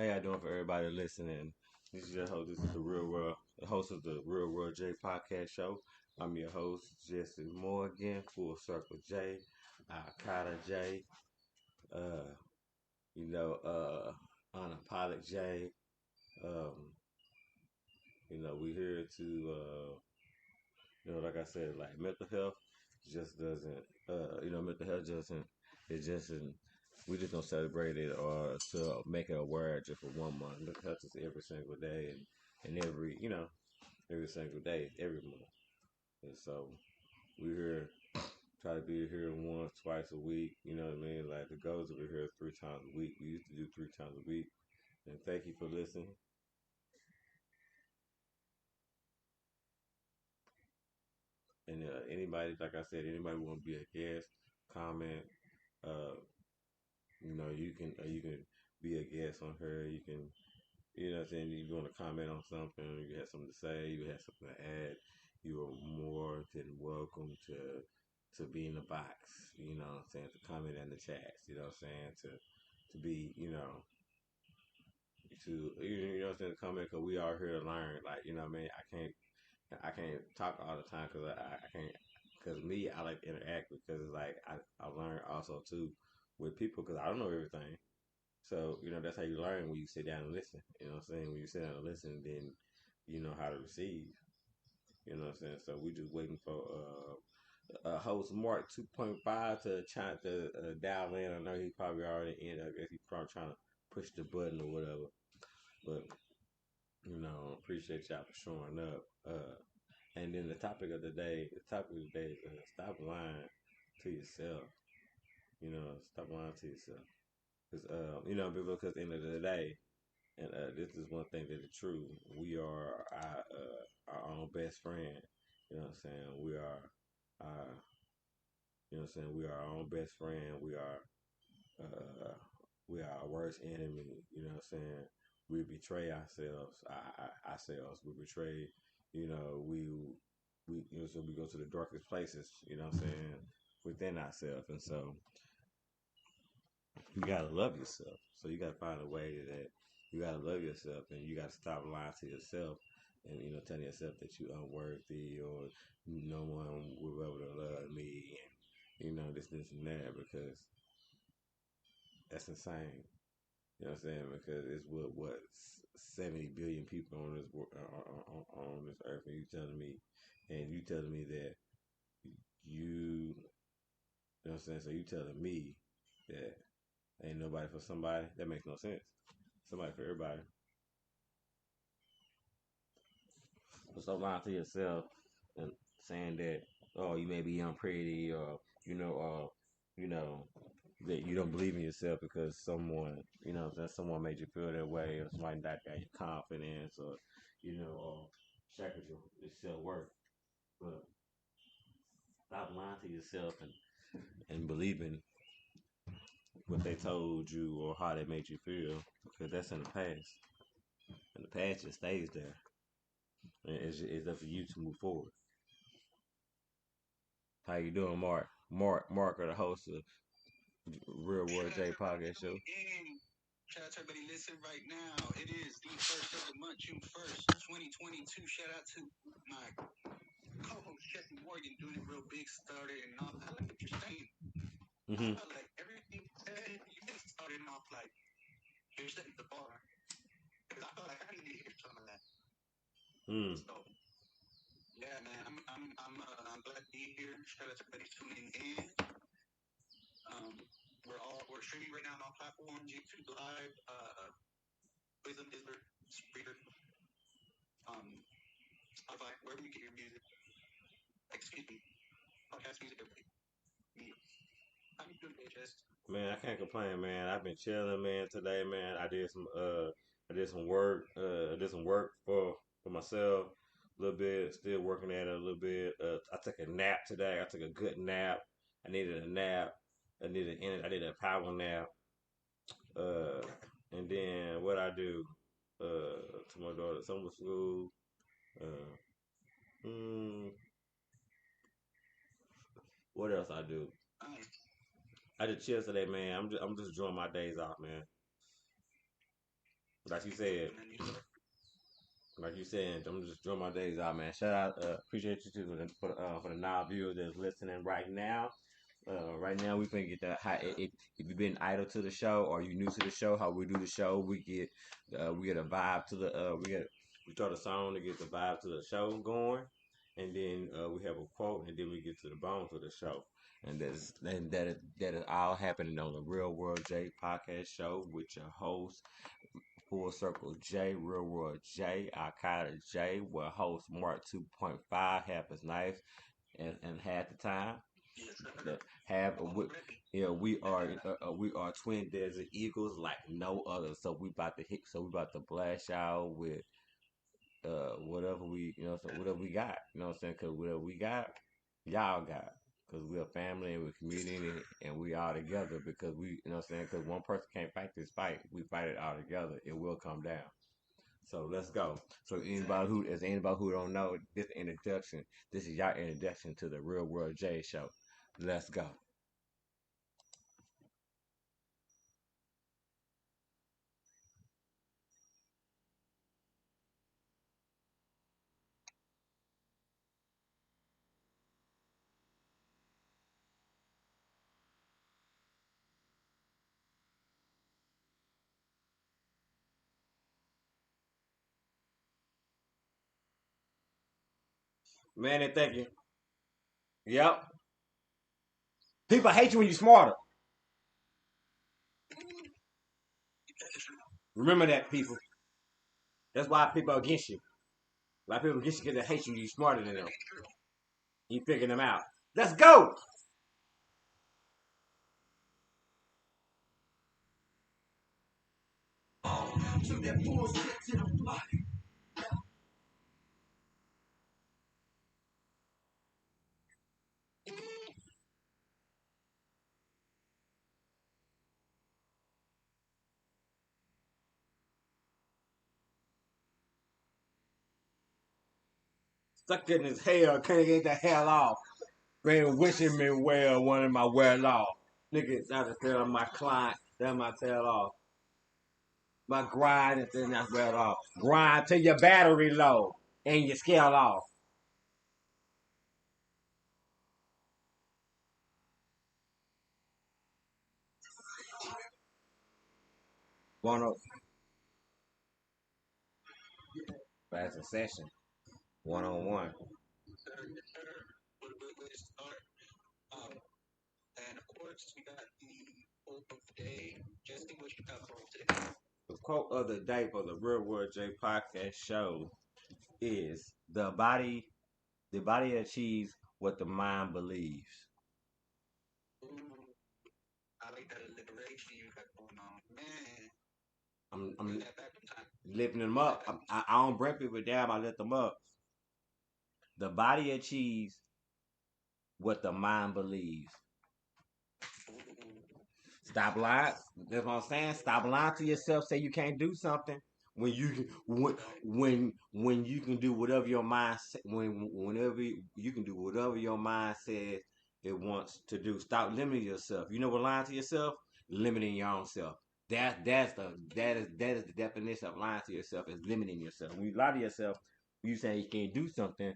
How y'all doing for everybody listening? This is your host. This is the Real World, the host of the Real World J podcast show. I'm your host, Jesse Morgan, Full Circle J, Al J, uh, Unapologetic J. Um, we here to, like I said, like mental health just doesn't, mental health doesn't, it just isn't. We just don't celebrate it or to make it aware just for 1 month. Mental health is every single day and every single day, every month. And so we're here, try to be here once, twice a week. You know what I mean? Like the goals to be here 3 times a week. We used to do 3 times a week. And thank you for listening. And anybody, like I said, anybody want to be a guest, comment. Uh, you can be a guest on her. You can, what I'm saying. You want to comment on something? You have something to say. You have something to add. You are more than welcome to be in the box. You know what I'm saying? To comment in the chats. You know what I'm saying? To be, you know what I'm saying? To comment because we are here to learn. Like, you know what I mean? I can't talk all the time because I can't. Because me, I like to interact because it's like I learn also too with people because I don't know everything. So, that's how you learn when you sit down and listen. You know what I'm saying? When you sit down and listen, then you know how to receive. You know what I'm saying? So we just waiting for host Mark 2.5 to try to dial in. I know he probably already in. I guess he's probably trying to push the button or whatever. But appreciate y'all for showing up. And then the topic of the day, is stop lying to yourself. Stop lying to yourself. Because because at the end of the day, and this is one thing that is true. We are our own best friend. You know what I'm saying? Our, we are our own best friend. Uh, we are our worst enemy. You know what I'm saying? We betray ourselves. We betray. You know, so we go to the darkest places. You know what I'm saying? Within ourselves, and so you gotta love yourself. So you gotta find a way that you gotta love yourself, and you gotta stop lying to yourself, and telling yourself that you're unworthy or no one will be able to love me, and this and that because that's insane. You know what I'm saying? Because it's what 70 billion people on this on this earth, and you telling me that you know what I'm saying? So you telling me that ain't nobody for somebody? That makes no sense. Somebody for everybody. But stop lying to yourself and saying that you may be unpretty or you know you know that you don't believe in yourself because someone that someone made you feel that way or somebody that got your confidence or shackled your self worth. But stop lying to yourself and believing what they told you or how they made you feel because that's in the past. And the past just stays there. And it's up to you to move forward. How you doing, Mark? Mark are the host of Real World J podcast show. Shout out to everybody listening right now. It is the first of the month, June 1st, 2022. Shout out to my co-host Jesse Morgan doing it real big, started and all. I like what you're saying. Mm-hmm. I like everything you've been starting off like you're setting the bar. Because I feel like I need to hear some of that. Mm. So yeah, man, I'm glad to be here. Shout out to everybody tuning in. We're streaming right now on all platforms: YouTube Live, Wisdom Dizzler, Spreaker, Spotify, wherever you get your music. Excuse me, podcast music, everybody. Me. How you doing, HS? Man, I can't complain, man. I've been chilling, man. Today, man, I did some work. I did some work for myself a little bit. Still working at it a little bit. I took a nap today. I took a good nap. I needed a nap. I needed a power nap. Uh, and then what I do? To my daughter, summer school. Uh, mm, what else I do? Nice. I just chill today, man. I'm just enjoying my days off, man. Like you said, like you said, I'm just doing my days out, man. Shout out, appreciate you too for the now viewers that's listening right now. Right now, we finna get that. If you've been idle to the show or you new to the show, how we do the show, we get a vibe to the we start a song to get the vibe to the show going, and then we have a quote, and then we get to the bones of the show. That is all happening on the Real World J podcast show with your host Full Circle J, Real World J, Al Qaeda J, where host Mark 2.5 half his knife and half the time. That have we are twin desert eagles like no other. So we about to hit. So we about to blast y'all with whatever we whatever we got. You know what I'm saying? Because whatever we got, y'all got. Because we're a family and we're a community and we all together. Because we you know what I'm saying? Because one person can't fight this fight. We fight it all together. It will come down. So let's go. So anybody who don't know this introduction, this is your introduction to the Real World J show. Let's go. Man, and thank you. Yep. People hate you when you're smarter. Remember that, people. That's why people are against you. A lot of people against you because they hate you. You're smarter than them. You figuring them out. Let's go. Stuck in his hell. Can't get the hell off. Man, wishing me well, wanting my well off. Niggas out to tell my client, tell my tail off. My grind and then that's well off. Grind till your battery low and your scale off. One up. Fast a session. One on one. What a good way to start. Um, and of course, we got the quote of the day. Jesse, what you got for us today? The quote of the day for the Real World J podcast show is the body achieves what the mind believes. Ooh, I like that alliteration you got going on. Man, bring I'm that back one time. lifting them Bring that up. back. I don't bring people down. I lift them up. The body achieves what the mind believes. Ooh, Stop lying. That's what I'm saying. Stop lying to yourself. Say you can't do something when when you can do whatever your mind whenever you can do whatever your mind says it wants to do. Stop limiting yourself. You know what lying to yourself? Limiting your own self. That is the definition of lying to yourself is limiting yourself. When you lie to yourself, you say you can't do something,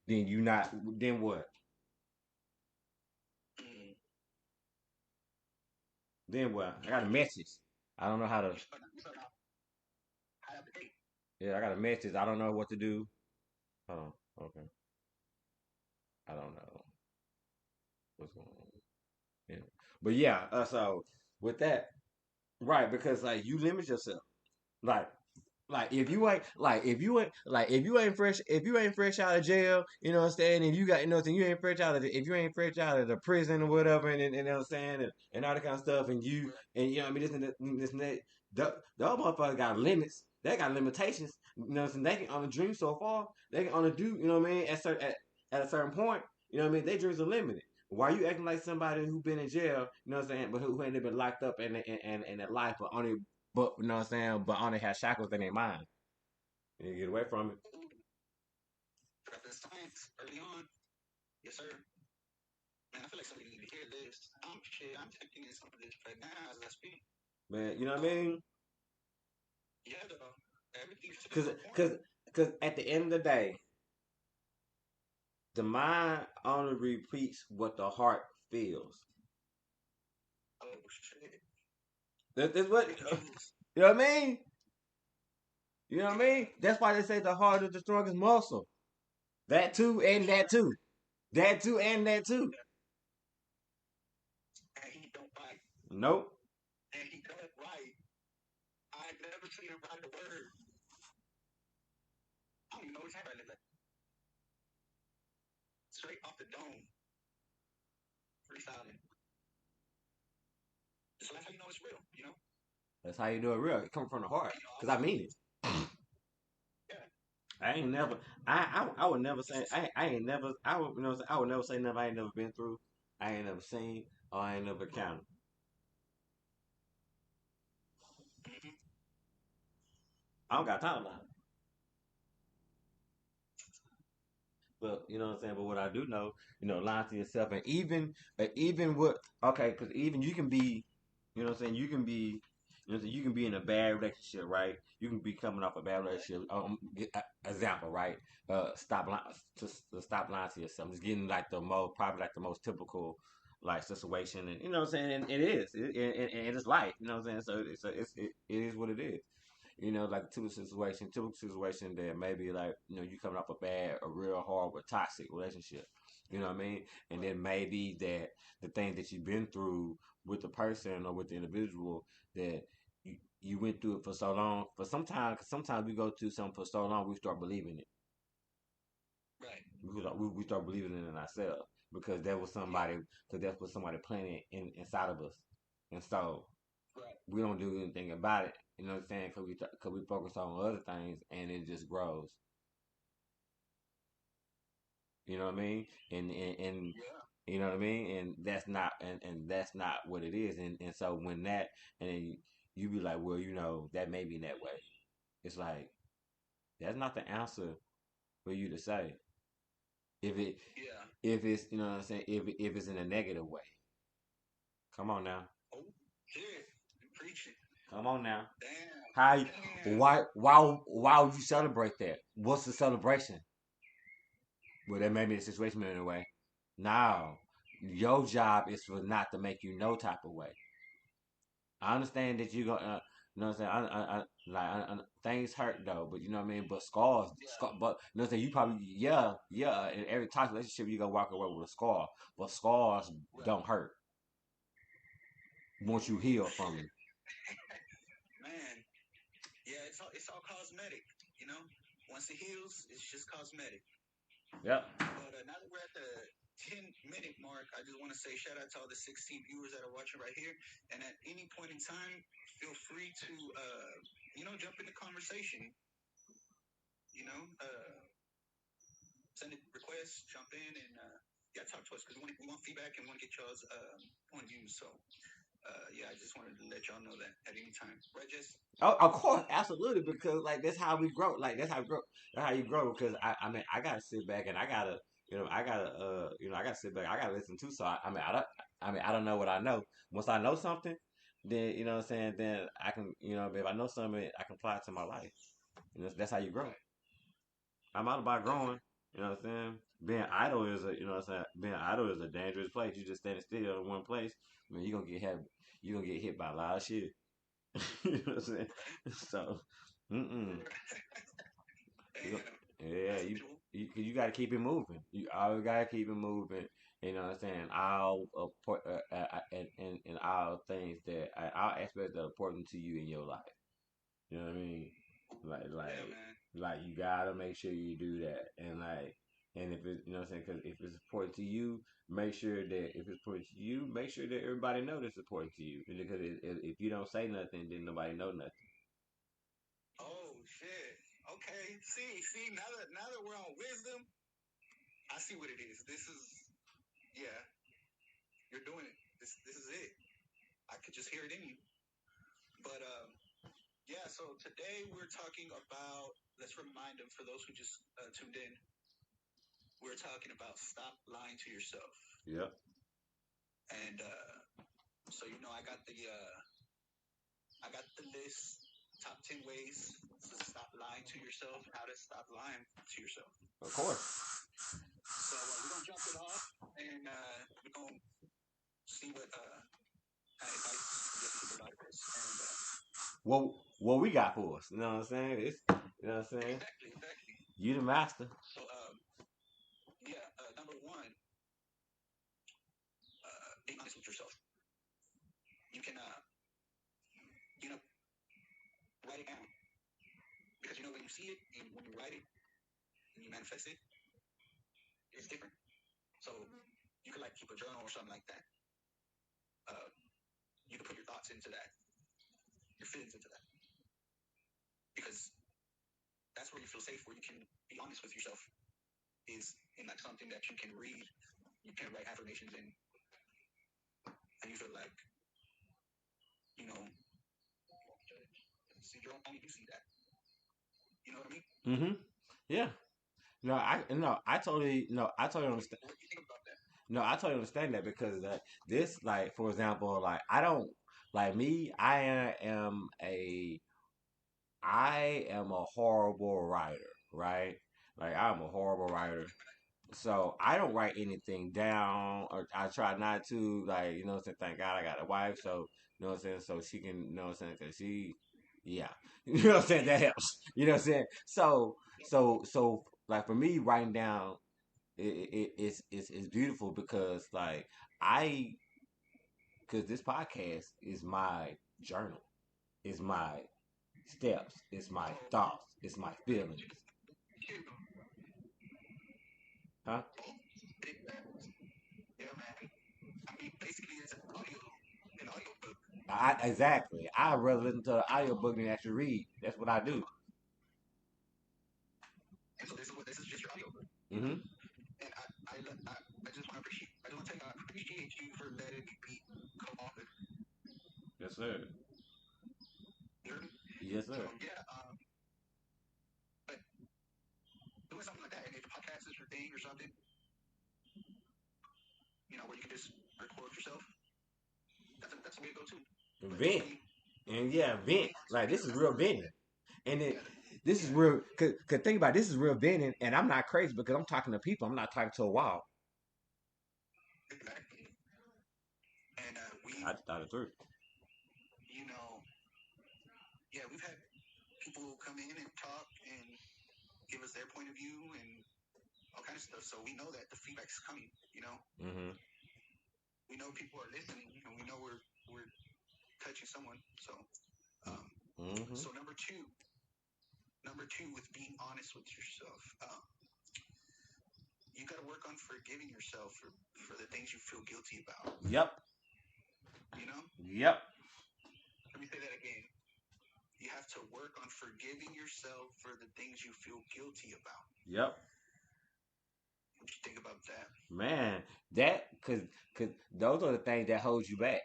then you not then what? mm. Then what? I got a message. I don't know how to. You start out high up the date. Yeah, I got a message. I don't know what to do. Hold on. Okay. I don't know what's going on. Yeah. But yeah, so with that, right, because like you limit yourself. Like if you ain't fresh out of jail, you know what I'm saying, if you got you know what I'm saying, you ain't fresh out of the, if you ain't fresh out of the prison or whatever and you know what I'm saying and all that kind of stuff and you know what I mean this and that the other motherfuckers got limits. They got limitations. You know what I'm saying? They can only dream so far. They can only do, you know what I mean, at a certain point, you know what I mean, their dreams are limited. Why you acting like somebody who been in jail, you know what I'm saying, but who ain't been locked up in their life but you know what I'm saying, but only have shackles in their mind. You get away from it. Dropping science early on. Yes, sir. Man, I feel like somebody need to hear this. Shit, I'm taking in some of this right now as I speak. Man, you know what I mean? Yeah, though. Everything's to Cause, a point. cause, cause at the end of the day, the mind only repeats what the heart feels. Oh shit. That's what Preach Jesus. you know what I mean. You know what I mean? That's why they say the heart is the strongest muscle. That too, and that too. That too, and that too. And he don't bite. Nope. And he don't write. I never seen him write a word. I don't even know his handwriting like straight off the dome. Freestyling. So that's how you know it's real, you know? That's how you do it real. It comes from the heart. You know, Cause I mean it. yeah. I ain't never. I would never This say. is I ain't never. I would. You know. I would never say nothing I ain't never been through. I ain't never seen or I ain't never encountered. mm-hmm. I don't got time about it. But you know what I'm saying. But what I do know, lying to yourself, and even what okay, because even you can be, you know what I'm saying. You can be, you can be in a bad relationship, right? You can be coming off a bad relationship. Example, right? Stop lying to stop lying to yourself. Just getting like probably like the most typical like situation, and you know what I'm saying. And it is, and it's life. You know what I'm saying. So it is what it is. Like a typical situation that maybe like, you coming off a real horrible, toxic relationship. You know what I mean? And then maybe that the things that you've been through with the person or with the individual that you went through it for so long. For sometimes we go through something for so long, we start believing it. right. We start believing it in ourselves because that was Yeah. somebody, because that's what somebody planted inside of us. And so Right. we don't do anything about it. You know what I'm saying? Cause we focus on other things and it just grows. You know what I mean? And Yeah. you know what I mean? And that's not what it is. And so when that and then you be like, well, that may be that way. It's like that's not the answer for you to say. If it Yeah. if it's you know what I'm saying, if it's in a negative way. Come on now. Oh shit. You preaching. Come on now. Damn. How Damn. why would you celebrate that? What's the celebration? Well, that may be the situation in a way. Now, your job is for not to make you no type of way. I understand that you gonna, you know what I'm saying. Things hurt though, but you know what I mean. But Yeah. but you know what I'm saying. You probably, yeah. In every toxic relationship, you gonna walk away with a scar, but scars Right. don't hurt once you Ooh heal from shit. them. Man. Yeah, it's all cosmetic, you know? Once it heals, it's just cosmetic. Yep. But now that we're at the 10-minute mark, I just want to say shout out to all the 16 viewers that are watching right here. And at any point in time, feel free to, jump in the conversation. Send a request, jump in, and talk to us because we want feedback and want to get y'all's point of view. So, I just wanted to let y'all know that at any time. Right, Jess? Oh, of course, absolutely, because like that's how we grow. Like that's how we grow. That's how you grow. Because I mean, I gotta sit back and I gotta sit back. I gotta listen too. So I don't know what I know. Once I know something, then you know what I'm saying. Then I can, if I know something, I can apply it to my life. That's how you grow. Right. I'm all about growing. Definitely. You know what I'm saying. Being idle is you know what I'm saying. Being idle is a dangerous place. You just standing still in one place. I mean, you gonna get hit by a lot of shit. You know what I'm saying? Right. So, mm-mm. You go, Damn. yeah, That's a visual. you got to keep it moving. You always got to keep it moving. You know what I'm saying? All and all things all aspects that are important to you in your life. You know what I mean? Like Yeah, like man. like you gotta make sure you do that. And if it, you know what I'm saying? Because if it's important to you, make sure that if it's important to you, make sure that everybody knows it's important to you. Because if you don't say nothing, then nobody know nothing. Oh shit. Okay. See. Now that we're on wisdom, I see what it is. This is, yeah. You're doing it. This is it. I could just hear it in you. But yeah. So today we're talking about. Let's remind them for those who just tuned in. We're talking about stop lying to yourself. Yep. And so I got the list, top 10 10 ways to stop lying to yourself, how to stop lying to yourself. Of course. So we're going to jump it off, and we're going to see what advice we get to provide for us. And what we got for us? You know what I'm saying? You know what I'm saying? Exactly. You the master. So, number one, be honest with yourself. You can, write it down. Because, when you see it and when you write it and you manifest it, it's different. So, you could, keep a journal or something like that. You can put your thoughts into that, your feelings into that. Because that's where you feel safe, where you can be honest with yourself, is in something that you can read, you can write affirmations in, and you feel like, see, only you see that. You know what I mean? Mm-hmm. Yeah. I totally understand. What do you think about that? No, I totally understand that because this, like, for example, like I don't like me. I am a horrible writer, right? Like I'm a horrible writer. So I don't write anything down, or I try not to. Like, what I'm saying, thank God I got a wife, so you know what I'm saying. So she can, you know what I'm saying, cause yeah, you know what I'm saying. That helps. You know what I'm saying. So like for me, writing down it's beautiful because like I because this podcast is my journal, is my steps, it's my thoughts, it's my feelings, huh? Yeah, man. I mean, basically, it's an audio book. Exactly. I rather listen to an audiobook than actually read. That's what I do. And so this is just your audio book. Mm-hmm. And I just want to appreciate you for letting me be co-author. Yes, sir. You heard me? Yes, So sir. yeah, but doing something like that, and if a podcast is your thing or something, where you can just record yourself, that's a way to go too. Vent. And yeah, vent. Like this is real venting. And then this is Yeah. real cause think about it, this is real venting and I'm not crazy because I'm talking to people. I'm not talking to a wall. Exactly. And I just thought it through. We've had people come in and talk and give us their point of view and all kinds of stuff. So we know that the feedback's coming. Mm-hmm. We know people are listening, and we know we're touching someone. So, so number two with being honest with yourself, you got to work on forgiving yourself for the things you feel guilty about. Yep. Yep. Let me say that again. You have to work on forgiving yourself for the things you feel guilty about. Yep. What you think about that? Man, that cause those are the things that hold you back.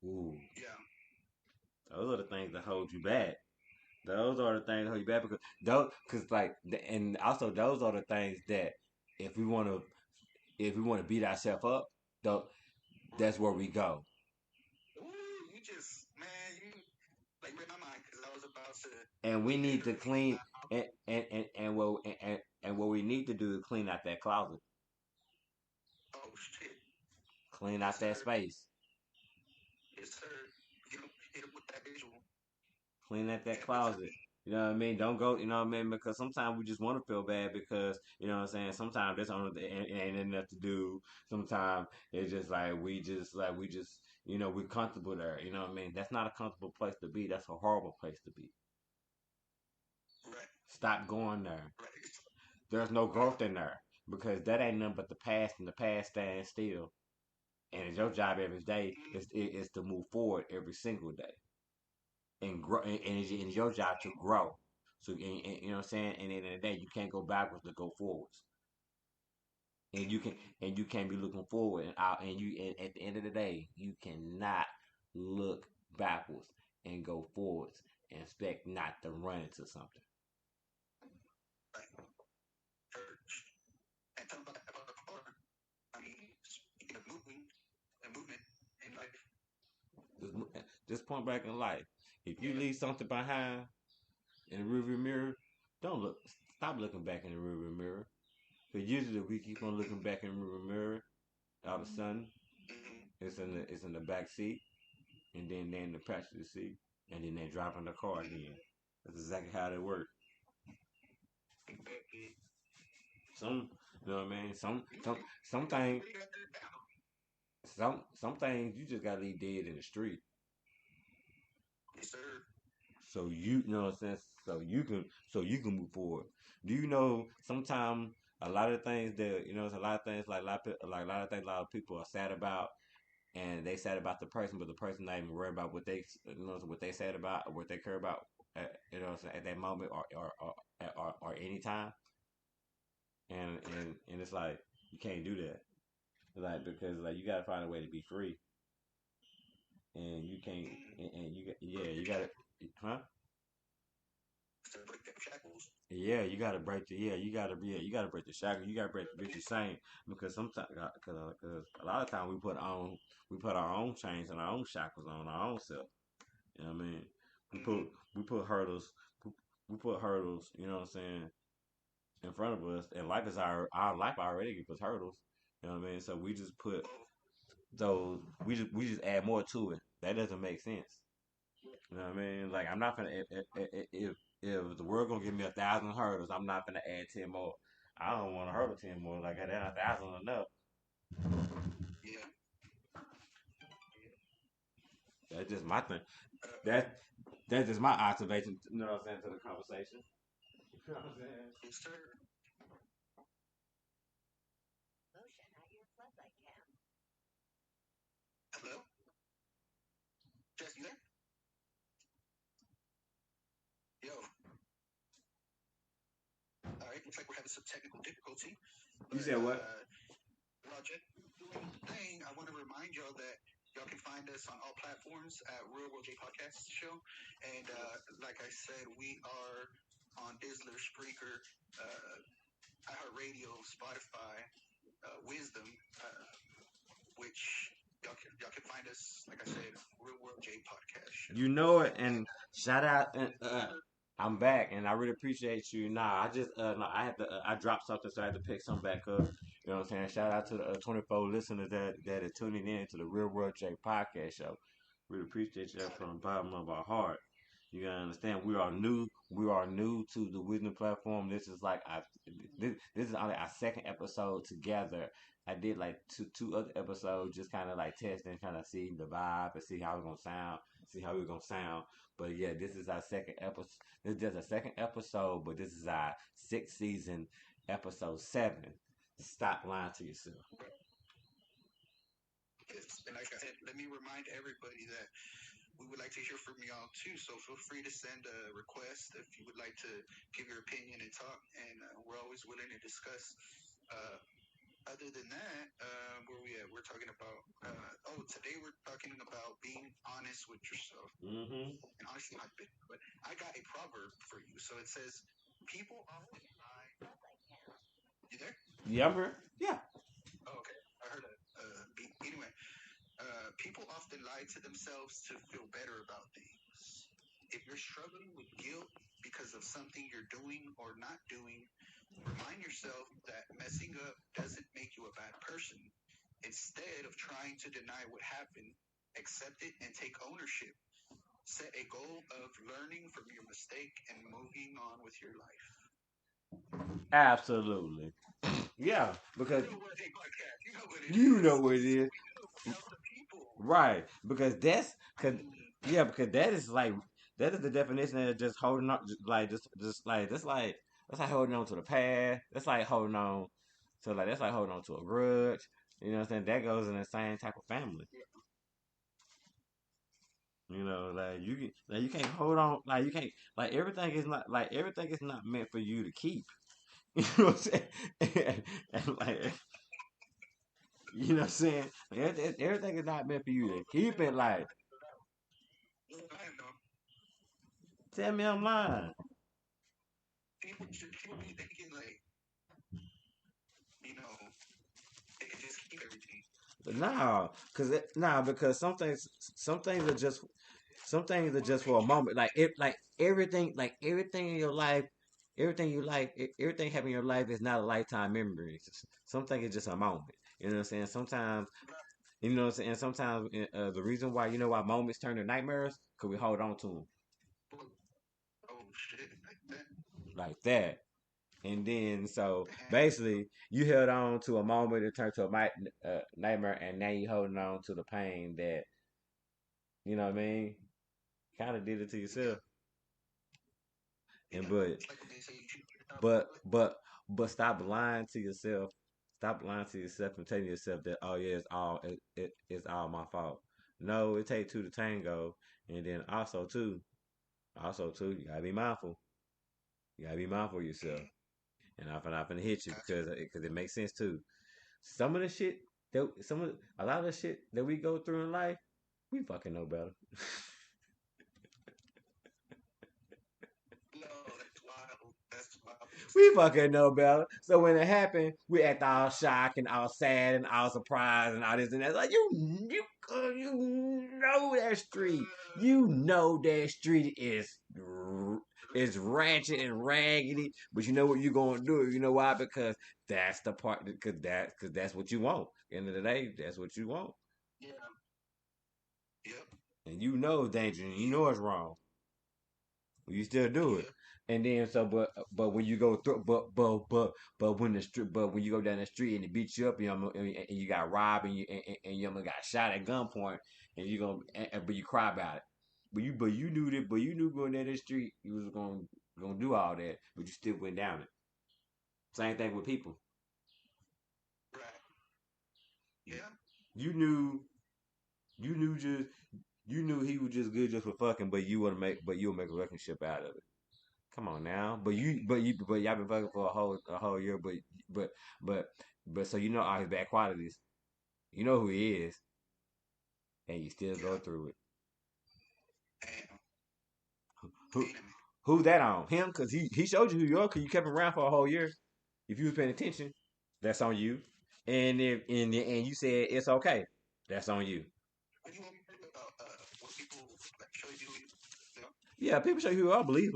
Ooh. Yeah. Those are the things that hold you back. Those are the things that hold you back because like and also those are the things that if we want to beat ourselves up, that's where we go. Ooh, you just you read my mind because I was about to. And we need to clean and what we need to do is clean out that closet. Oh shit! Clean out that space. Yes, sir. Hit him with that visual. Clean out that closet. You know what I mean? Don't go, you know what I mean? Because sometimes we just want to feel bad because, you know what I'm saying? Sometimes there's only, it ain't enough to do. Sometimes it's just like, we're comfortable there. You know what I mean? That's not a comfortable place to be. That's a horrible place to be. Right. Stop going there. Right. There's no growth in there because that ain't nothing but the past and the past stands still. And it's your job every day is to move forward every single day. And grow, and it's your job to grow. So, and you know what I'm saying. And at the end of the day, you can't go backwards to go forwards. And you can't be looking forward. And at the end of the day, you cannot look backwards and go forwards and expect not to run into something. Right. And talk about the car. I mean, speaking of movement in life. Just point back in life. If you leave something behind in the rearview mirror, don't look. Stop looking back in the rearview mirror. Because usually we keep on looking back in the rearview mirror. All of a sudden, it's in the back seat, and then they're in the passenger seat, and then they're driving the car again. That's exactly how they work. Some, you know what I mean. Some things, some things you just gotta leave dead in the street. Yes, sir. So you know what I'm saying. So you can move forward. Do you know sometimes a lot of things that it's a lot of things like like a lot of things a lot of people are sad about, and they sad about the person, but the person not even worried about what they what they sad about or what they care about at that moment or any time. And it's like you can't do that, like because like you gotta find a way to be free, and you can't and you got yeah you gotta huh. To break them shackles. Yeah, you gotta break the you gotta break the shackles. You gotta break the vicious chain because sometimes because a lot of times we put our own chains and our own shackles on our own self. You know what I mean? We put we put hurdles we put hurdles. You know what I'm saying in front of us, and life is our life already gives us hurdles. You know what I mean? So we just put those we just add more to it. That doesn't make sense. You know what I mean? Like I'm not gonna if the world gonna give me 1,000 hurdles, I'm not gonna add 10 more. I don't want to hurdle 10 more. Like that 1,000 enough. Yeah. That's just my thing. That that's just my observation. You know what I'm saying to the conversation. You know what I'm saying? Yes, sir. Hello? Jess, you there? Yo. All right. Looks like we're having some technical difficulty. You But, said what? well, just doing the thing, I want to remind y'all that y'all can find us on all platforms at Real World J Podcast Show. And like I said, we are on Dizzler, Spreaker, iHeartRadio, Spotify, Wisdom, which y'all can find us, like I said, Real World J Podcast Show. You know it, and shout out, and I'm back, and I really appreciate you. Nah, I just no, I had to I dropped something, so I had to pick something back up. You know what I'm saying? Shout out to the 24 listeners that are tuning in to the Real World J podcast show. Really appreciate you from the bottom of our heart. You gotta understand, we are new. We are new to the Wisdom platform. This is only our second episode together. I did like two other episodes, just kind of like testing, kind of see the vibe and see how it's gonna sound, see how we're gonna sound. But yeah, this is our second episode. This is just a second episode, but this is our sixth season, episode 7. Stop lying to yourself. Yes. And like I said, let me remind everybody that we would like to hear from y'all too. So feel free to send a request if you would like to give your opinion and talk. And we're always willing to discuss. Other than that, where we at? We're talking about. Today we're talking about being honest with yourself. Mm-hmm. And honestly, I've been. But I got a proverb for you. So it says, "People often lie." You there? Yeah, I'm here. Yeah. Oh, okay. I heard a beat. Anyway, people often lie to themselves to feel better about things. If you're struggling with guilt because of something you're doing or not doing, remind yourself that messing up doesn't make you a bad person. Instead of trying to deny what happened, accept it and take ownership. Set a goal of learning from your mistake and moving on with your life. Absolutely. Yeah, because You know what, hey, podcast, you know what it you is. know what it is. Help the people. Right, because because that is like that is the definition of just holding on, that's like holding on to the past. That's like holding on to that's like holding on to a grudge. You know what I'm saying? That goes in the same type of family. You know, you can't hold on like you can't like everything is not meant for you to keep. You know what I'm saying? And, like you know what I'm saying? Like, everything is not meant for you to keep it. Like, I know. tell me I'm lying. People be thinking like, they can just keep everything. But nah, because some things are just some things are just Okay, for a yeah. moment. Like everything in your life, everything you like, everything happening in your life is not a lifetime memory. Something is just a moment. You know what I'm saying? Sometimes, you know what I'm saying. Sometimes the reason why moments turn to nightmares because we hold on to them Well, oh shit, like that. like that. And then, so Damn. basically, you held on to a moment that turned to a nightmare, and now you holding on to the pain that you know what I mean. Kind of did it to Yeah, yourself. And yeah. but It's like what they say, you shoot yourself in the but foot. but but stop lying to yourself. Stop lying to yourself and telling yourself that oh yeah, it's all my fault. No, it takes two to tango, and then also too, you gotta be mindful. You gotta be mindful of yourself. Mm, And I'm finna hit you got to. because it makes sense too. Some of the shit a lot of the shit that we go through in life, we fucking know better. No, that's wild. That's wild. We fucking know better. So when it happened, we act all shocked and all sad and all surprised and all this and that. Like you know that street. You know that street is ratchet and raggedy. But you know what you're gonna do. You know why? Because that's the part. Because that's what you want. At the end of the day, that's what you want. Yeah. Yep. And you know it's dangerous. And you Yeah. know it's wrong. You still do it. Yep. And then but when you go through but when the street but when you go down the street and they beat you up and you got robbed and you almost got shot at gunpoint and you gonna but you cry about it. But you knew going down the street you was gonna do all that, but you still went down it. Same thing with people. Right. Yeah. You knew you knew just you knew he was just good just for fucking, but you'll make a relationship out of it. Come on now, but y'all been fucking for a whole year, but but but so you know all his bad qualities. You know who he is, and you still go Yeah. through it. Damn. Who Wait a minute. who's that on him? Because he showed you who you are. Because you kept him around for a whole year. If you was paying attention, that's on you. And you said it's okay, that's on you. What do you want me to think about what people like show you? You know? Yeah, people show you who I believe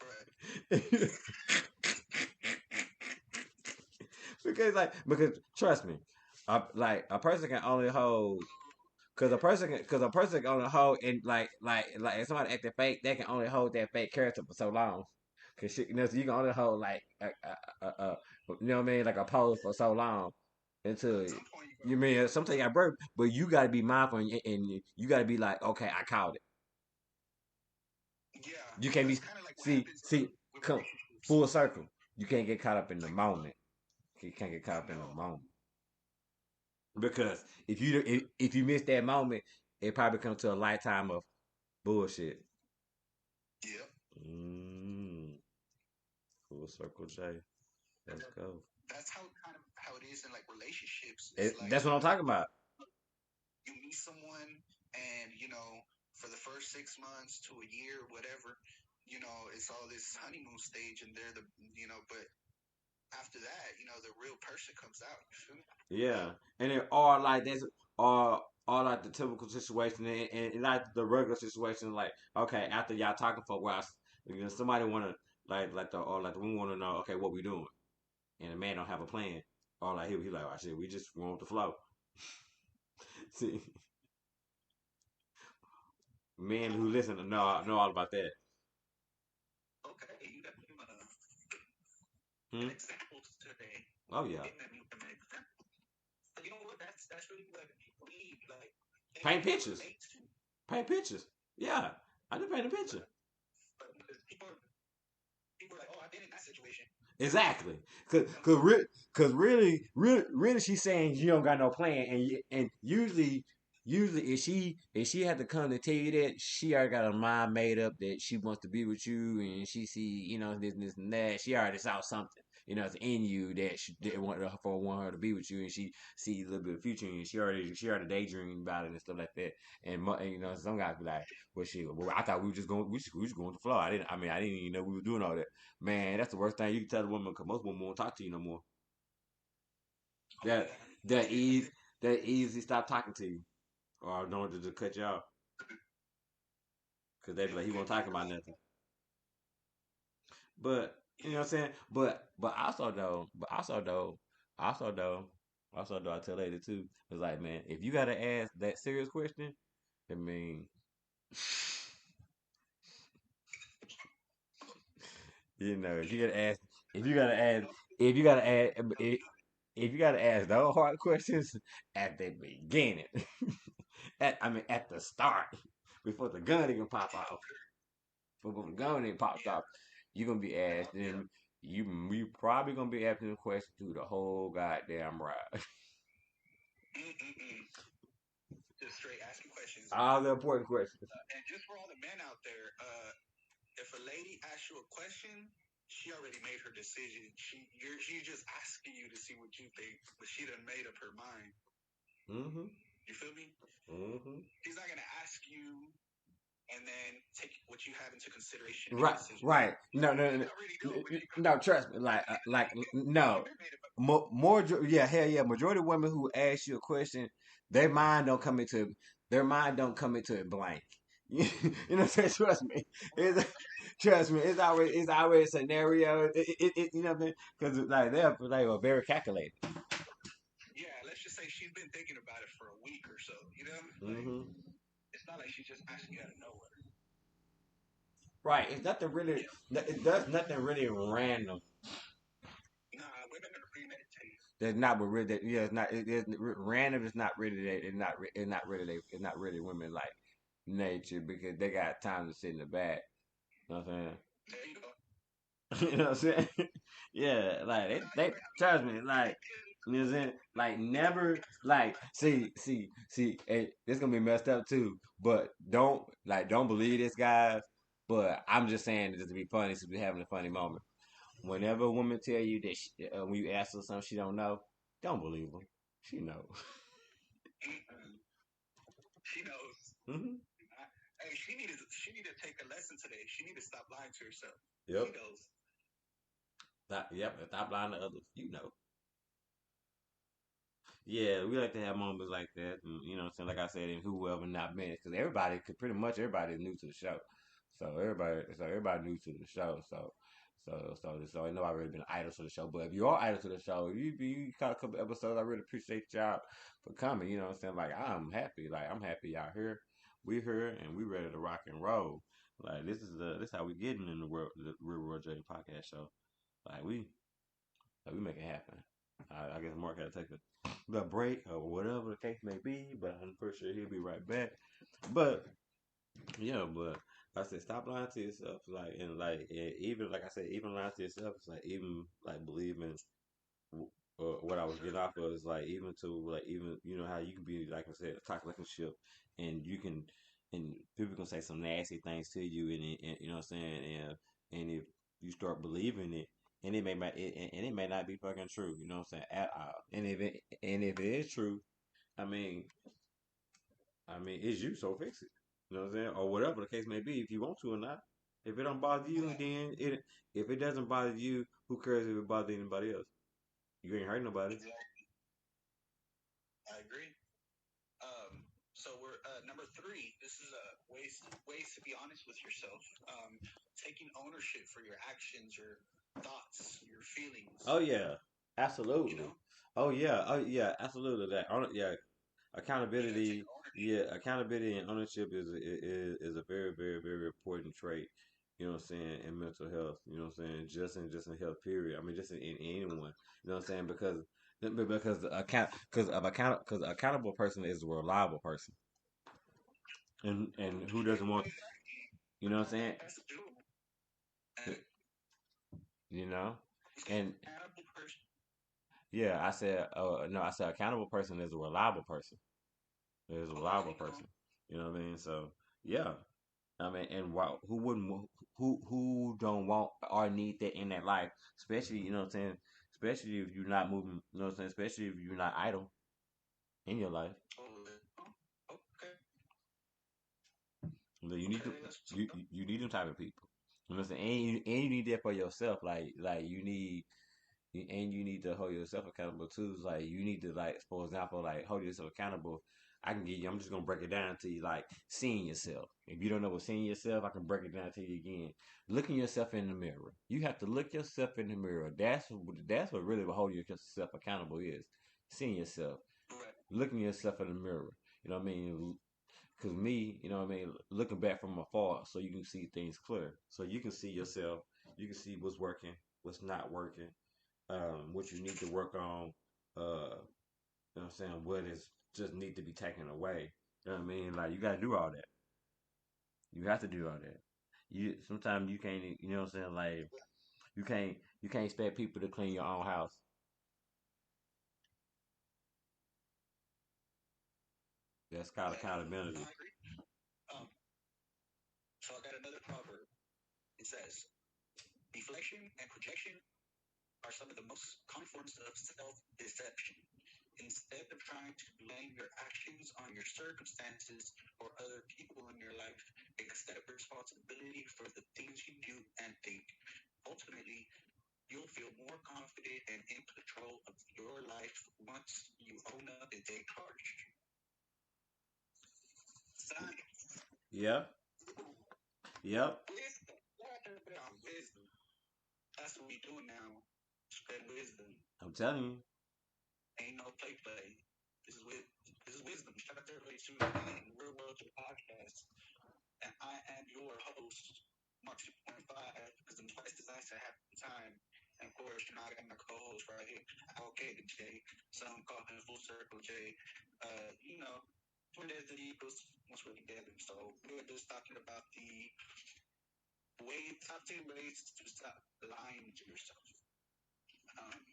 Right. them. Because trust me, like a person can only hold because a person can only hold and like if somebody acting fake, they can only hold that fake character for so long. Cause shit, so you can only hold like you know what I mean, like a pose for so long At until some point, you you go. mean sometimes you got birth, but you got to be mindful and you got to be like, okay, I called it. Yeah, You and can't be that's kind of like what see happens see with come relationships. full circle. You can't get caught up in the Like, moment. You can't get caught I up in the know. moment. Because if you miss that moment, it probably comes to a lifetime of bullshit. Yep. Mm, full circle J. And Let's go. that's how kind of how it is in like relationships. It's like That's what I'm talking about. you meet someone, and for the first 6 months to a year, whatever, it's all this honeymoon stage, and they're but after that, the real person comes out. You feel me? Yeah, and it all like that's all like the typical situation and like the regular situation. Like okay, after y'all talking for a while, somebody wanna like the woman wanna know okay what we doing, and the man don't have a plan. Or like he like oh shit we just going with the flow. See, men who listen to know all about that. Okay, you got Hmm? an example today. Oh You yeah, getting an example. But you know what? That's really what people need. Like they paint need to pictures. relate to. Paint pictures. Yeah, I did paint a picture. But because people are like, oh, I've been in that situation. Exactly. Cause, You know? cause, cause really, she's saying you don't got no plan, and usually, if she had to come to tell you that, she already got her mind made up that she wants to be with you, and she see, this and that. She already saw something, it's in you that that want her to be with you, and she see a little bit of future, and she already daydreaming about it and stuff like that. And some guys be like, well, shit, well, I thought we was going to flow. I didn't even know we were doing all that. Man, that's the worst thing you can tell a woman because most women won't talk to you no more. Oh That yeah, that yeah. easy that easy stop talking to you. or don't just cut you off because they be like he won't talk about nothing. But you know what I'm saying. But also though, I tell lady too. It's like man, if you gotta ask that serious question, I mean, you know, if you gotta ask, if you gotta ask, if you gotta ask those hard questions at the beginning, at the start, before the gun even pop off, before the gun even pops off, you're gonna be asked, and you probably gonna be asking the question through the whole goddamn ride. Just straight asking questions. All the important questions. And just for all the men out there, if a lady asks you a question, she already made her decision. She's just asking you to see what you think, but she done made up her mind. Mm-hmm. You feel me? Mm-hmm. She's not gonna ask you and then take what you have into consideration. Right, right. No, no, no, no. Trust me. No. Yeah, hell yeah. Majority of women who ask you a question, their mind don't come into it blank. You know what I'm saying? Trust me. Trust me. It's always a scenario. You know what I mean? Because like they're very calculated. Yeah, let's just say she's been thinking about it for a week or so. You know, Mm-hmm. it's not like she's just asking you out of nowhere. Right. It's nothing really. It does nothing really random. Nah, women are premeditated. That's not what really. Yeah, it's not. Random. It's not really. It's not. It's not really. It's not really women like nature because they got time to sit in the back. You know what I'm saying? There you go. You know what I'm saying? Yeah, like they trust me, like you know what I'm saying? Like never like see hey, this gonna be messed up too, but don't believe this guys, but I'm just saying this to be funny since we're having a funny moment. Whenever a woman tell you that when you ask her something she don't know, don't believe them. She know. She knows. Mm-hmm. Hey, she need to take a lesson today. She need to stop lying to herself. Yep. She knows. Stop lying to others. You know. Yeah, we like to have moments like that, and you know, what I'm saying, like I said, and whoever not been, because everybody, could pretty much everybody is new to the show, so everybody new to the show, so ain't nobody really been idle to the show. But if you are idle to the show, you caught a couple episodes. I really appreciate y'all for coming. You know what I'm saying? Like I'm happy y'all here. We here and we ready to rock and roll. Like this how we getting in the Real World J podcast show. Like we make it happen. I guess Mark had to take the break or whatever the case may be, but I'm pretty sure he'll be right back. But yeah, but like I said, stop lying to yourself. Even like I said, even lying to yourself. It's like even like believing what I was getting off of is like even to like even you know how you can be like I said a toxic relationship and you can and people can say some nasty things to you and you know what I'm saying and if you start believing it and it may not be fucking true you know what I'm saying at all and if it is true I mean it's you so fix it you know what I'm saying or whatever the case may be if you want to or not if it don't bother you then it if it doesn't bother you who cares if it bothers anybody else you ain't hurt nobody. Exactly. I agree. So we're number 3. This is ways to be honest with yourself. Taking ownership for your actions, your thoughts, your feelings. Oh yeah, absolutely. You know? Oh yeah, absolutely. Yeah, accountability. Yeah, accountability and ownership is a very very very important trait. You know what I'm saying in mental health. You know what I'm saying just in health period. I mean just in anyone. You know what I'm saying because accountable person is a reliable person. And who doesn't want you know what I'm saying? That's doable. And You know? And accountable person. yeah, I said no, I said accountable person is a reliable person. Is a reliable person. You know what I mean? So yeah. I mean, and wow, who wouldn't, who don't want or need that in their life, especially you know what I'm saying, especially if you're not moving, you know what I'm saying, especially if you're not idle in your life. Okay. You know, you need to, you need them type of people. You know what I'm saying, and you need that for yourself. Like you need, and you need to hold yourself accountable too. Like you need to like, for example, like hold yourself accountable. I can give you. I'm just gonna break it down to you, like seeing yourself. If you don't know what seeing yourself, I can break it down to you again. Looking yourself in the mirror. You have to look yourself in the mirror. That's what really holding yourself accountable is. Seeing yourself, looking yourself in the mirror. You know what I mean? Because me, you know what I mean, looking back from afar, so you can see things clear. So you can see yourself. You can see what's working, what's not working, what you need to work on. You know what I'm saying? What is just need to be taken away. You know what I mean? Like you got to do all that. You have to do all that. You sometimes you can't. You know what I'm saying? Like you can't expect people to clean your own house. That's called No, accountability. I agree. Um, so I got another proverb. It says, deflection and projection are some of the most common forms of self-deception. Instead of trying to blame your actions on your circumstances or other people in your life, accept responsibility for the things you do and think. Ultimately, you'll feel more confident and in control of your life once you own up and take charge. Science. Yep. Yep. Wisdom. Wisdom. That's what we doing now. Spread wisdom. I'm telling you. Ain't no play. This is wisdom. Shout out to everybody tuning in. Real World to the podcast. And I am your host, Mark 2.5, because I'm twice as nice at half the time. And of course, you know, I got my co-host right here, okay, Jay. Some call him Full Circle Jay. You know, twin as the Eagles once we're together. So we were just talking about the top 10 ways to stop lying to yourself. Um,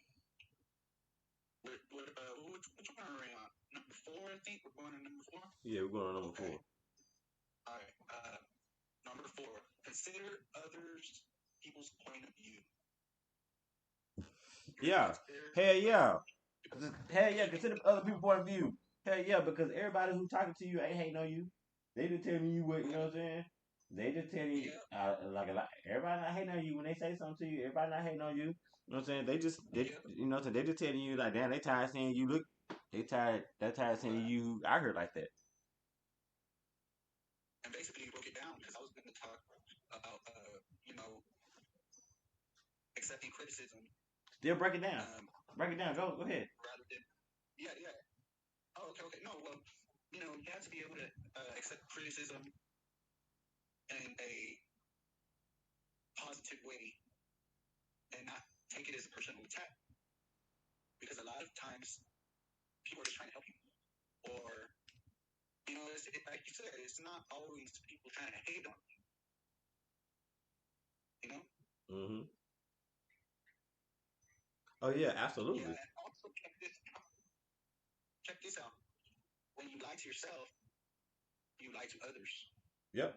which one are we on? Number 4, I think. We're going to number 4? Yeah, we're going on number Okay. 4. All right. Number 4, consider others people's point of view. Yeah. Hell yeah. Hell yeah. Consider other people's point of view. Hell yeah, because everybody who talking to you ain't hating on you. They just telling you what you know what I'm saying. They just telling you like a lot. Everybody not hating on you when they say something to you. Everybody not hating on you. You know what I'm saying? You know what I'm saying. They just telling you like damn. They tired of seeing you look. They tired. They tired of seeing you. I heard like that. And basically, you broke it down because I was going to talk about you know, accepting criticism. Still break it down. Break it down. Go ahead. Rather than yeah. Oh, okay. No, well, you know, you have to be able to accept criticism in a positive way and not take it as a personal attack. Because a lot of times people are just trying to help you. Or, you know, like you said, it's not always people trying to hate on you. You know? Mm-hmm. Oh yeah, absolutely. Yeah, and also check this out. When you lie to yourself, you lie to others. Yep.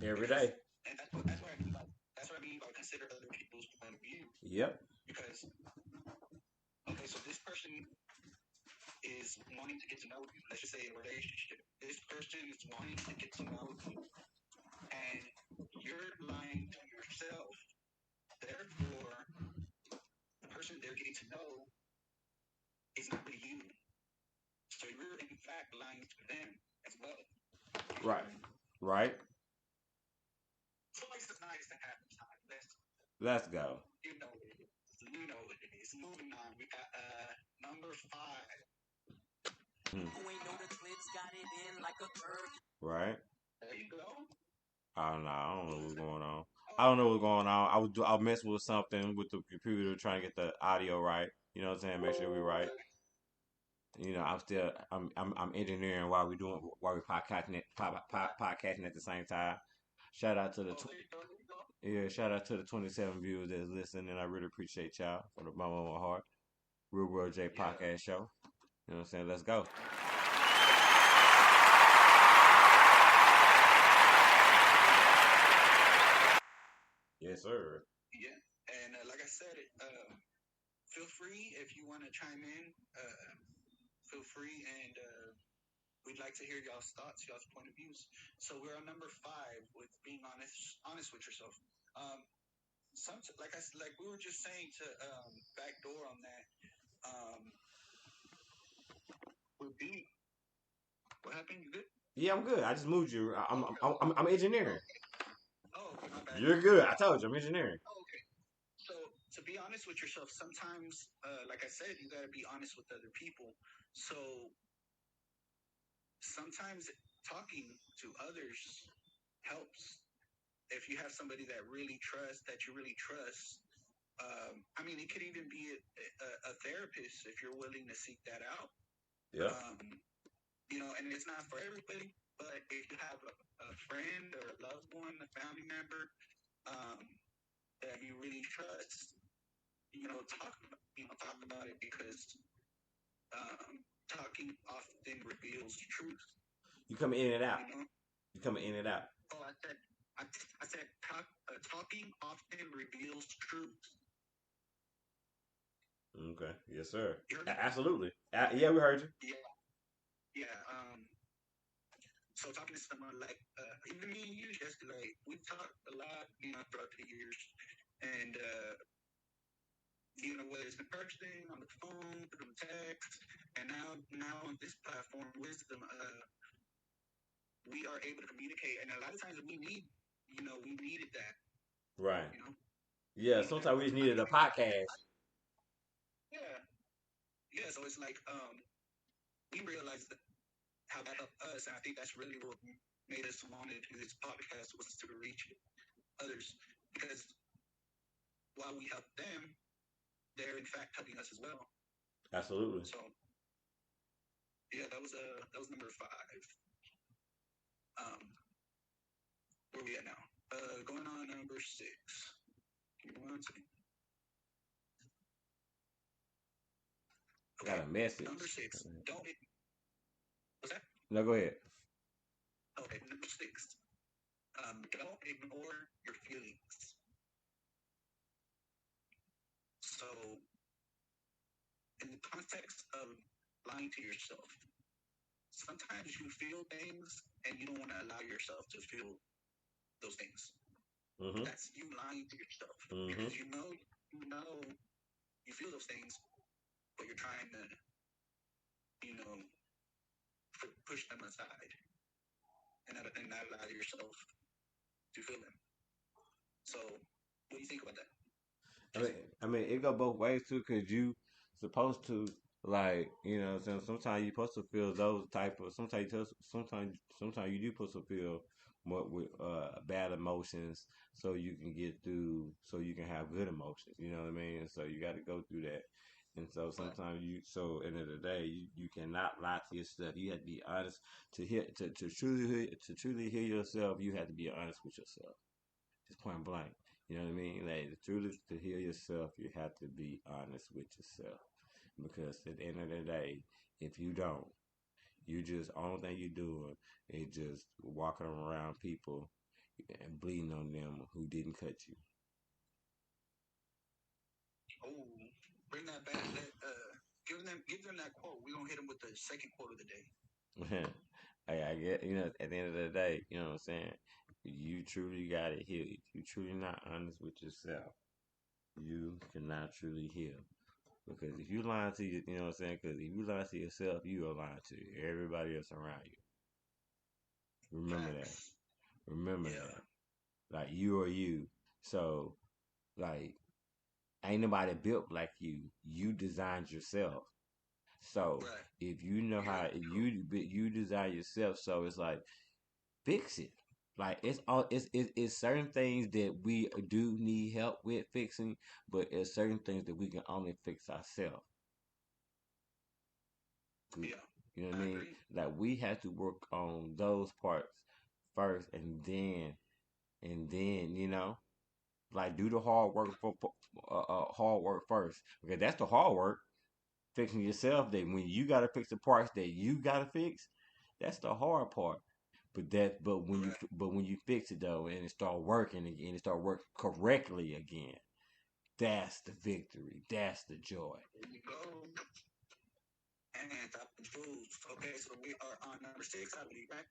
Every day. And that's what I mean by consider other people's point of view. Yep. Because okay, so this person is wanting to get to know you. Let's just say a relationship. This person is wanting to get to know you, and you're lying to yourself. Therefore, the person they're getting to know is not really you. So you're in fact lying to them as well. Right. Right. Twice as nice to have time. Let's go. You know what it is. You know what it is. Moving on. We got number 5. Who ain't know the clips got it in like a bird. Right. There you go. I don't know. I don't know what's going on. I don't know what's going on. I was messing with something with the computer trying to get the audio right. You know what I'm saying? Make sure we're right. You know, I'm engineering while we podcasting at the same time. Shout out to the shout out to the 27 viewers that's listening, and I really appreciate y'all for the bottom of my heart. Real World J podcast show. You know what I'm saying? Let's go. Yes, sir. Yeah, and like I said, feel free if you want to chime in. Feel free, and we'd like to hear y'all's thoughts, y'all's point of views. So we're on number 5 with being honest with yourself. Like we were just saying to backdoor on that. With being What happened? You good? Yeah, I'm good. I just moved you. I'm engineering. Oh, okay, my bad. You're good. I told you I'm engineering. Oh, okay. So to be honest with yourself, sometimes, like I said, you got to be honest with other people. So sometimes talking to others helps. If you have somebody that you really trust, I mean, it could even be a therapist if you're willing to seek that out. Yeah. And it's not for everybody, but if you have a friend or a loved one, a family member that you really trust, talk about it because talking often reveals truth. You come in and out. You know? You come in and out. Oh, I said talking often reveals truth. Okay. Yes, sir. You heard me? Absolutely. Yeah, we heard you. Yeah. So talking to someone like even me and you, Jessica, like we talked a lot, throughout the years, and whether it's in person, on the phone, through text, and now on this platform, Wisdom, we are able to communicate, and a lot of times we needed that, Right. you know. Yeah. Sometimes we just needed a podcast. Yeah. Yeah. So it's like we realized how that helped us, and I think that's really what made us want to do this podcast was to reach others, because while we help them, they're in fact helping us as well. Absolutely. So yeah, that was number 5. Where we at now? Going on number 6. Give me 1 second. Okay. Got a message. Number 6. What's that? No, go ahead. Okay, number 6. Don't ignore your feelings. So, in the context of lying to yourself, sometimes you feel things and you don't want to allow yourself to feel those things. Mm-hmm. That's you lying to yourself, Mm-hmm. because you feel those things, but you're trying to, push them aside and not allow yourself to feel them. So, what do you think about that? I mean, it go both ways too, cause you supposed to like, sometimes you supposed to feel those type of. Sometimes you do supposed to feel more with bad emotions, so you can get through, so you can have good emotions. You know what I mean? And so you got to go through that. And so sometimes end of the day, you cannot lie to yourself. You have to be honest to truly hear yourself. You have to be honest with yourself, just point blank. You know what I mean? Like, truly, to heal yourself, you have to be honest with yourself. Because at the end of the day, if you don't, you just, only thing you doing is just walking around people and bleeding on them who didn't cut you. Oh, bring that back. Give them that quote. We're going to hit them with the second quote of the day. I get, at the end of the day, you know what I'm saying? You truly got to heal. If you truly not honest with yourself, you cannot truly heal. Because if you lying to you, you know what I'm saying? Because if you lie to yourself, you are lying to everybody else around you. Remember that. Remember that. Like, you are you. So, like, ain't nobody built like you. You designed yourself. So, if you know how you design yourself, so it's like, fix it. Like, it's certain things that we do need help with fixing, but it's certain things that we can only fix ourselves. Yeah. You know what I mean? Like, we have to work on those parts first, and then like, do the hard work first, because that's the hard work, fixing yourself. That when you gotta fix the parts that you gotta fix, that's the hard part. But when you fix it though, and it start working again, it start working correctly again, that's the victory. That's the joy. There you go. And top the jewels. Okay, so we are on number 6, I believe, right?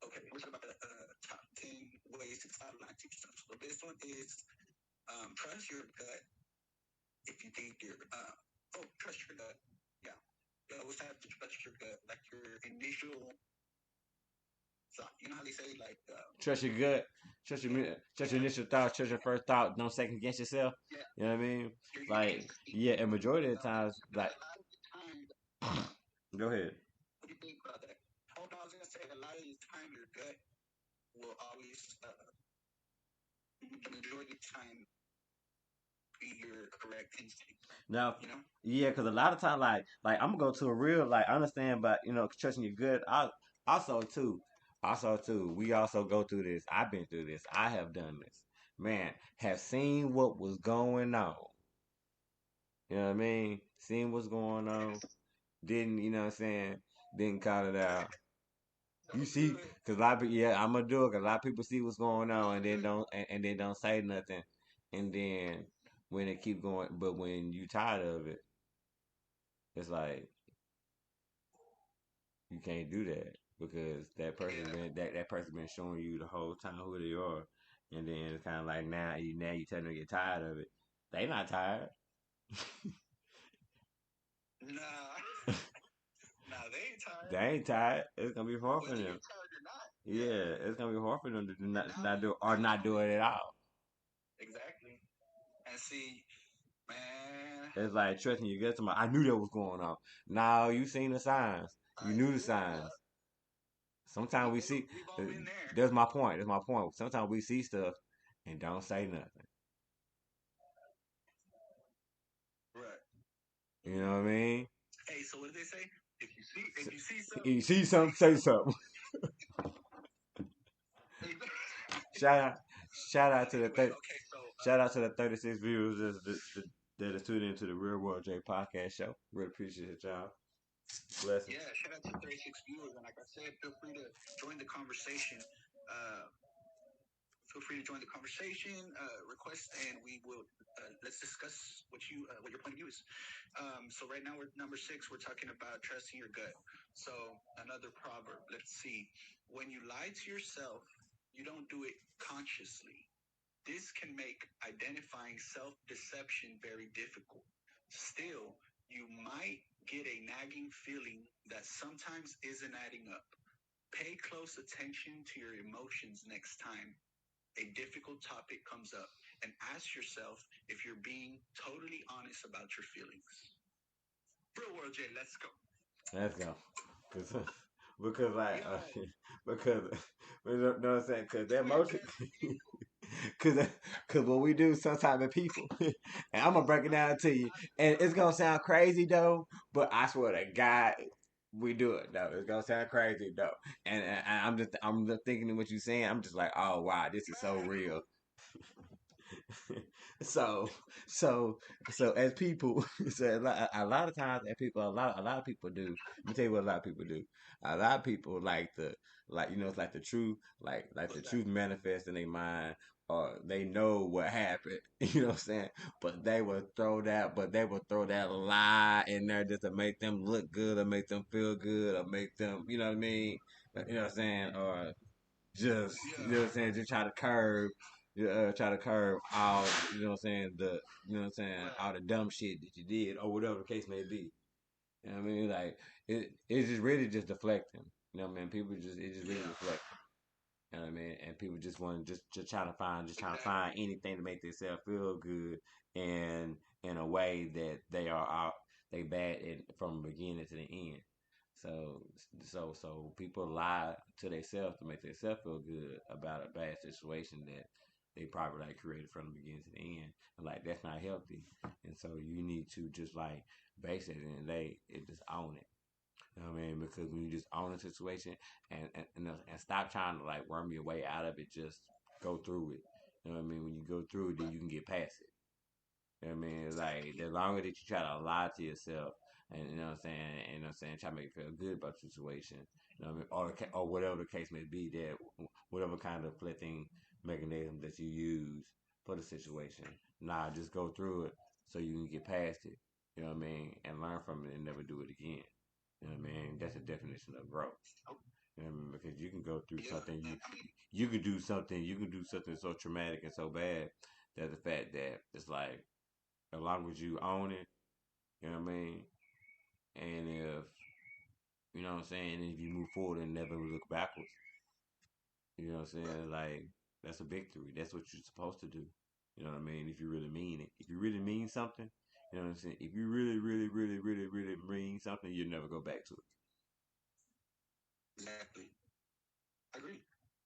Okay, we're talking about the top 10 ways to stop lying to yourself. So this one is trust your gut. If you think you're trust your gut. Yeah. what's that? Trust your gut, like your initial thought. You know how they say like, Trust your gut. Trust your yeah, trust your yeah, initial thoughts. Trust your first thought. Don't second guess yourself. yeah, You know what I mean? your Like instinct. yeah, and majority of the times, Because like a lot of the time, go ahead. what do you think about that? Oh no, I was gonna say a lot of the time your gut will always, the majority of the time, be your correct instinct. Now, You know? yeah, because a lot of time, like I'm gonna go to a real, like I understand, but trusting your good. I also too, also too. We also go through this. I've been through this. I have done this. Man, have seen what was going on. You know what I mean? Seen what's going on. Didn't you know what I'm saying? Didn't call it out. You Don't do see, it. cause a lot of people, yeah, I'm gonna do it. Cause a lot of people see what's going on and then and then don't say nothing. And then when it keep going, but when you tired of it, it's like you can't do that because Yeah. that person been showing you the whole time who they are, and then it's kind of like now you telling them to get tired of it. They not tired. Nah, nah, they ain't They tired. ain't tired. It's gonna be hard for Whether them. you're tired or not. Yeah. Yeah, it's gonna be hard for them to do And not do it at all. exactly. And see, man, It's like trusting you get somebody. I knew that was going on. Now you seen the signs. You knew the yeah, signs. Sometimes we see. we've all been there. That's my point. That's my point. Sometimes we see stuff and don't say nothing. Right. You know what I mean? Hey, so what did they say? If you see something, You see say something, say something. something. Shout out, shout out to the Anyway, 30, okay, so shout out to the 36 viewers that is tuned into the Real World J podcast show. Really appreciate y'all. Blessings. yeah, shout out to 36 viewers, and like I said, feel free to join the conversation. Uh, feel free to join the conversation, request, and we will let's discuss what your point of view is. So right now we're number 6. We're talking about trusting your gut. So another proverb. Let's see. When you lie to yourself, you don't do it consciously. This can make identifying self-deception very difficult. Still, you might get a nagging feeling that sometimes isn't adding up. Pay close attention to your emotions next time a difficult topic comes up and ask yourself if you're being totally honest about your feelings. Real world, Jay, let's go. Let's go. Cause, because like Yo, because you know what I'm saying? Cause that twin motion. best. Cause, cause what we do sometimes with people, and I'm gonna break it down to you, and it's gonna sound crazy though, but I swear to God, we do it though. It's gonna sound crazy though, and I'm just thinking of what you're saying. I'm just like, oh wow, this is so Man, real. so so so as people, so a lot of times as people, a lot of people do. Let me tell you what a lot of people do. A lot of people it's like the truth, like the what's that? truth manifests in their mind, or they know what happened. You know what I'm saying? But they will throw that lie in there just to make them look good, or make them feel good, or make them, you know what I mean? You know what I'm saying? Or just you know what I'm Yeah, saying, just try to curb all, you know what I'm saying, the you know what I'm saying, all right. the dumb shit that you did, or whatever the case may be. You know what I mean? Like it's just really just deflecting. You know what I mean? People just it just really Yeah, deflecting. You know what I mean? And people just want to just trying to find exactly. anything to make themselves feel good, and in a way that they are out they bad from the beginning to the end. So so people lie to themselves to make themselves feel good about a bad situation that they probably like created from the beginning to the end. And like that's not healthy. And so you need to just like base it and they it just own it. You know what I mean? Because when you just own a situation and stop trying to like worm your way out of it, just go through it. You know what I mean? When you go through it, then Right. you can get past it. You know what I mean? Like Exactly. the longer that you try to lie to yourself, and you know what I'm saying, and you know what I'm saying, try to make you feel good about the situation, you know what I mean, or whatever the case may be, that whatever kind of flipping mechanism that you use for the situation, nah, just go through it so you can get past it. You know what I mean, and learn from it and never do it again. You know what I mean? That's a definition of growth. Oh, You know what I mean? Because you can go through yeah, something, and I mean, you can do something so traumatic and so bad that the fact that it's like as long as you own it, you know what I mean? And if you know what I'm saying, if you move forward and never look backwards, you know what I'm Right. saying, like that's a victory. That's what you're supposed to do. You know what I mean? If you really mean it, if you really mean something, you know what I'm saying. If you really, really, really, really, really mean something, you'll never go back to it. Exactly. I agree.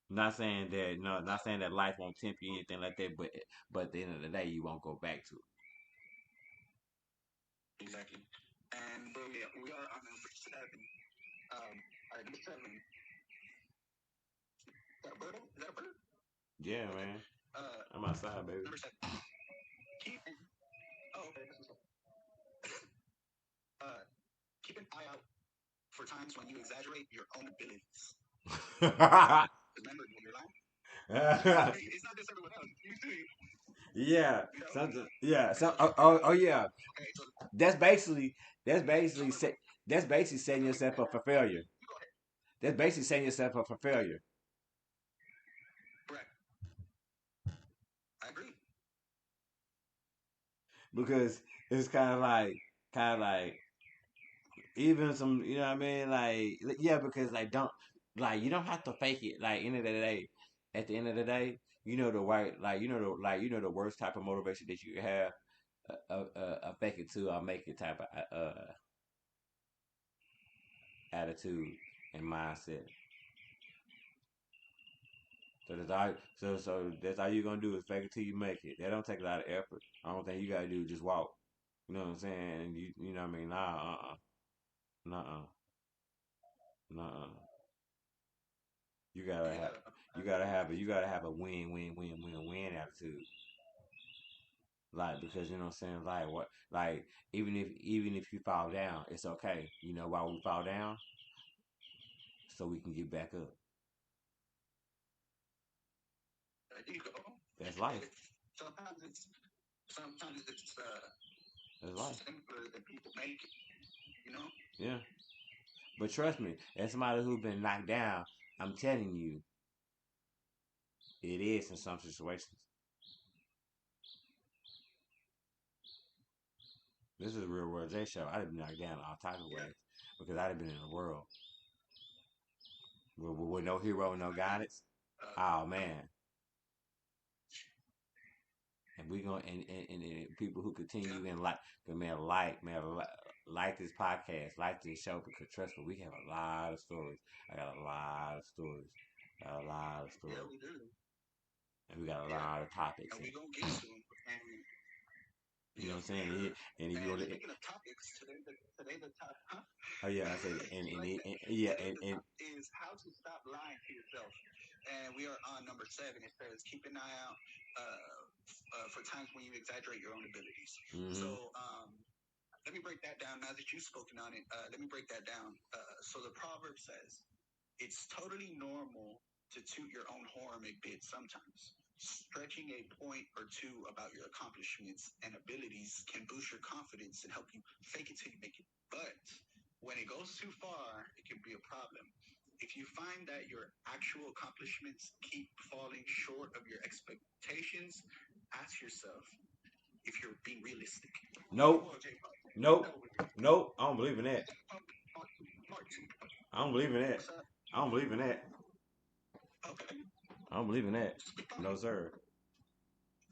Not saying that no, not Uh, saying that life won't tempt you anything like that, but at the end of the day, you won't go back to it. exactly. And we are on number seven. All right, number seven. Is that a bird? Is that a bird? Yeah, Okay. man. Uh, I'm outside, baby. number seven. Keep. Oh, okay. This is, uh, keep an eye out for times when you exaggerate your own abilities. Remember when you're lying? It's not just everyone else. You too. Yeah, You know. something. Yeah, Okay. some. So Oh, keep. oh, oh, yeah. Okay. So That's basically that's basically number. set. That's basically setting yourself up for failure. You go ahead. That's basically setting yourself up for failure Correct. I agree. because it's kind of like even some, you know what I mean? Like, yeah, because like don't like you don't have to fake it. Like end of the day, at the end of the day, you know the right, like you know the worst type of motivation that you can have, a fake it till I make it type of attitude and mindset. So that's all you're gonna do is fake it till you make it. That don't take a lot of effort. I don't think you gotta do is just walk. You know what I'm saying? And you know what I mean? Nah, nah. You gotta have Yeah. I agree. you gotta have a win attitude. Like because you know what I'm saying, like what like even if you fall down, it's okay. You know why we fall down? So we can get back up. There you go. That's life. Sometimes it's That's life. simpler than people make it. You know. Yeah. But trust me, as somebody who's been knocked down, I'm telling you, it is in some situations. This is a real world J show. I'd have been knocked down all types of Yeah. ways because I'd have been in a world with no hero, no I agree. guidance. Oh man, and we gonna and people who Yeah. continue and like this podcast, like this show because trust me, we have a lot of stories. I got a lot of stories, got a lot of Yeah, stories, we do. and we got a Yeah. lot of topics. And we gonna get to them. And You know yeah, what I'm for saying? sure. And if you And want to, speaking of topics, today the top, huh? oh yeah, I said, You like that? yeah, Today the and top is how to stop lying to yourself. And we are on number seven. It says keep an eye out for times when you exaggerate your own abilities. mm-hmm. So let me break that down. Now that you've spoken on it, let me break that down. So the proverb says it's totally normal to toot your own horn a bit sometimes. Stretching a point or two about your accomplishments and abilities can boost your confidence and help you fake it till you make it. But when it goes too far, it can be a problem. If you find that your actual accomplishments keep falling short of your expectations, ask yourself if you're being realistic. Nope, nope, nope. I don't believe in that. I don't believe in that. What's up? I don't believe in that. Okay. I don't believe in that. Speak on No it. sir.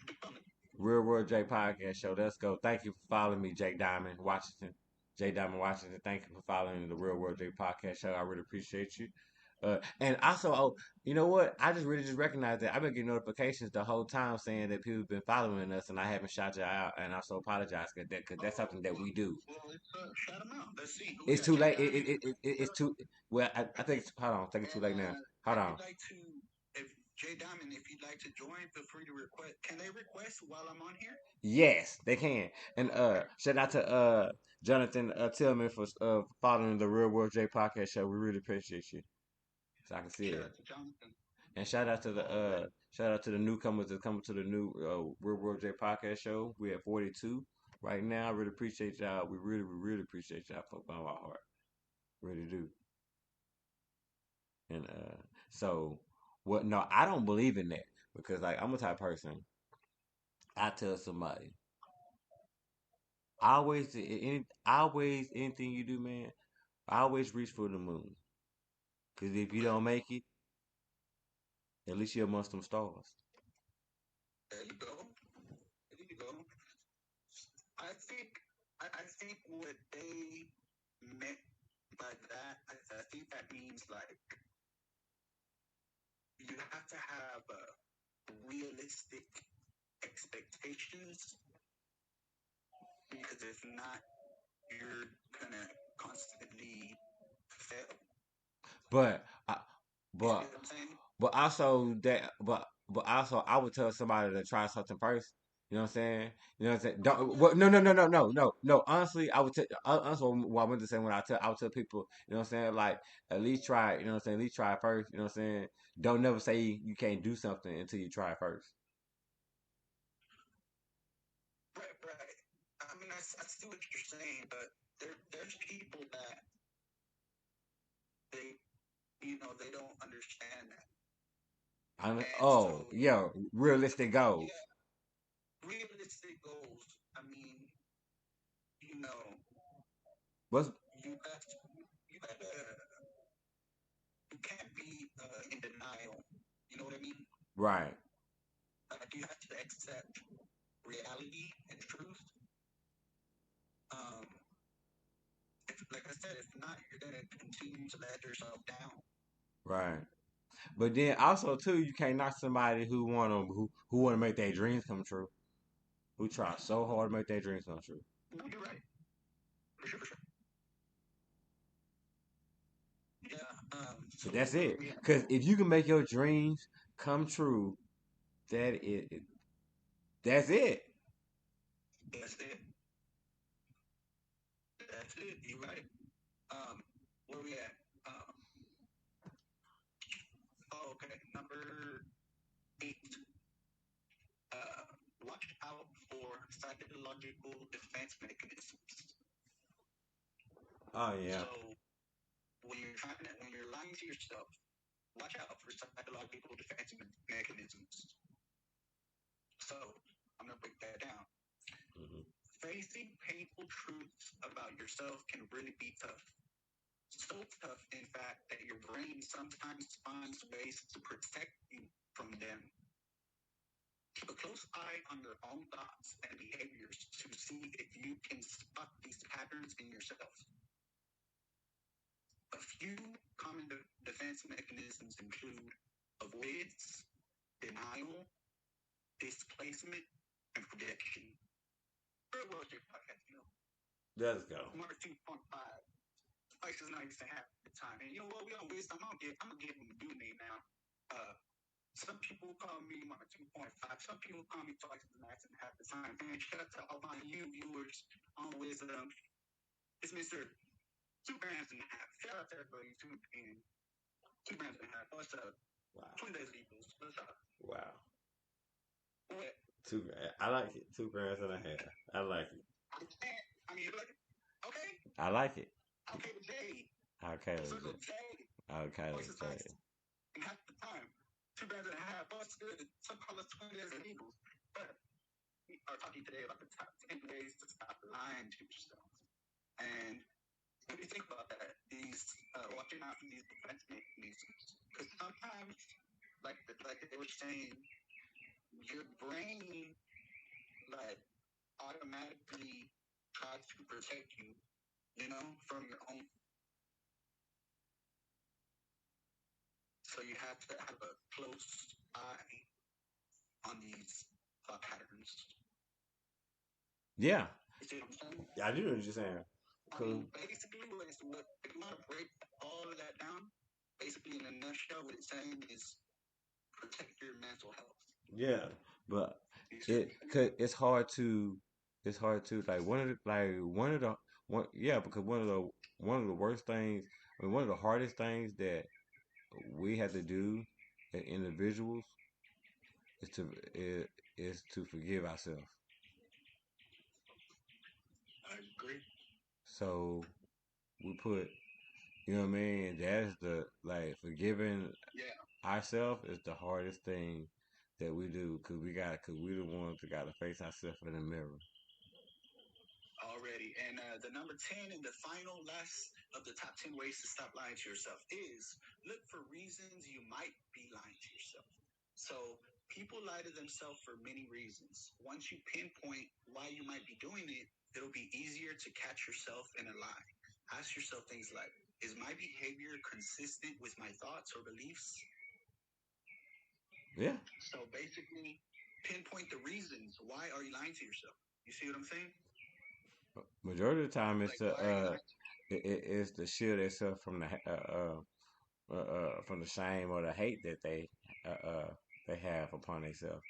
Speak on it. Real World J Podcast Show. Let's go. Thank you for following me, Jake Diamond Washington. J Diamond Washington. Thank you for following the Real World J Podcast Show. I really appreciate you. And also, oh, you know what? I just really just recognized that I've been getting notifications the whole time saying that people have been following us, and I haven't shout you out, and I so apologize because that's Oh, something that we do. well, let's shout them out. Let's see who we It's got. too Jay late. Diamond. It's too. Well, I think. Hold on. I think it's too And late now. Hold if on. you'd like to, if Jay Diamond, if you'd like to join, feel free to request. Can they request while I'm on here? Yes, they can. And Oh, okay. shout out to Jonathan Tillman for following the Real World J podcast show. We really appreciate you. So I can see Shout it. out to Jonathan. And shout out to the All right. shout out to the newcomers that coming to the new Real World J podcast show. We at 42 right now. I really appreciate y'all. We really appreciate y'all from my heart. Really do. And so what? No, I don't believe in that because like I'm a type of person. I tell somebody always anything you do, man. Always reach for the moon. Cause if you don't make it, at least you're amongst them stars. There you go. There you go. I think what they meant by that, I think that means like you have to have realistic expectations because if not, you're gonna constantly fail. But I, You see but what I'm saying? but also I would tell somebody to try something first. You know what I'm saying? You know what I'm saying? Oh Don't. yeah. Well, no. Honestly, I would tell. Honestly, what I meant to say when I would tell people. You know what I'm saying? Like at least try it. You know what I'm saying? At least try it first. You know what I'm saying? Don't never say you can't do something until you try it first. Right, right. I mean, I see what you're saying, but there's people that they, they don't understand that, and Oh so yeah, realistic goals. yeah, realistic goals. I mean, you know, What's you got you gotta you can't be in denial. You know what I mean? right? Like you have to accept reality and truth. Um, like I said, if not, you're gonna continue to let yourself down. Right. But then also too, you can't knock somebody who wanna make their dreams come true. Who try so hard to make their dreams come true. No, you're right. For sure, for sure. Yeah. So But that's where are it. we at Because now? if you can make your dreams come true, that's it. That's it. That's it. You're right. Where we at? Okay. Number 8. Uh, watch out for psychological defense mechanisms. Oh yeah. So when you're lying to yourself, watch out for psychological defense mechanisms. So I'm gonna break that down. Hmm. Facing painful truths about yourself can really be tough. So tough, in fact, that your brain sometimes finds ways to protect you from them. Keep a close eye on your own thoughts and behaviors to see if you can spot these patterns in yourself. A few common defense mechanisms include avoidance, denial, displacement, and projection. Very well, your podcast, Let's go. Number 2.5. Spice is nice to have the time. And you know what? We don't waste time. I'm gonna give them a new name now. Uh, some people call me Mark 2.5. Some people call me twice as nice and half the time. And shout out to all my you viewers on wisdom. It's Mr. 2 grams and a half. Shout out to everybody who's tuned in. 2 grams and a half. What's up? Wow. Twin Days Eagles. What's up? Wow. What? I like it. 2 grams and a half. I like it. I can't. I mean, you like it? Okay. I like it. Okay with Jay. Okay Circle with J. Okay Voice with is nice. Jay. And half the time. 2 grams and a half. What's good? Some call us Twin Days Eagles. But we are talking today about the top 10 ways to stop lying to yourself. And when you think about that, these watching out for these defense mechanisms, because sometimes, like they were saying, your brain like automatically tries to protect you, from your own. So you have to have a close eye on these thought patterns. Yeah. You see what I'm saying? I do know what you're saying. I Cool. mean, basically, what if you want to break all of that down, basically in a nutshell, what it's saying is protect your mental health. Yeah, but it's hard to like one yeah, because one of the worst things, I mean one of the hardest things that we have to do as individuals is to forgive ourselves. I agree. So we put, you know what I mean? That's the like forgiving Yeah. ourselves is the hardest thing that we do because we the ones that got to face ourselves in the mirror. already. And the number 10 and the final last of the top 10 ways to stop lying to yourself is look for reasons you might be lying to yourself. So people lie to themselves for many reasons. Once you pinpoint why you might be doing it, it'll be easier to catch yourself in a lie. Ask yourself things like, is my behavior consistent with my thoughts or beliefs? Yeah. So basically, pinpoint the reasons. Why are you lying to yourself? You see what I'm saying? Majority of the time, it's Like, why are you lying? it's to shield themselves from the shame or the hate that they have upon themselves.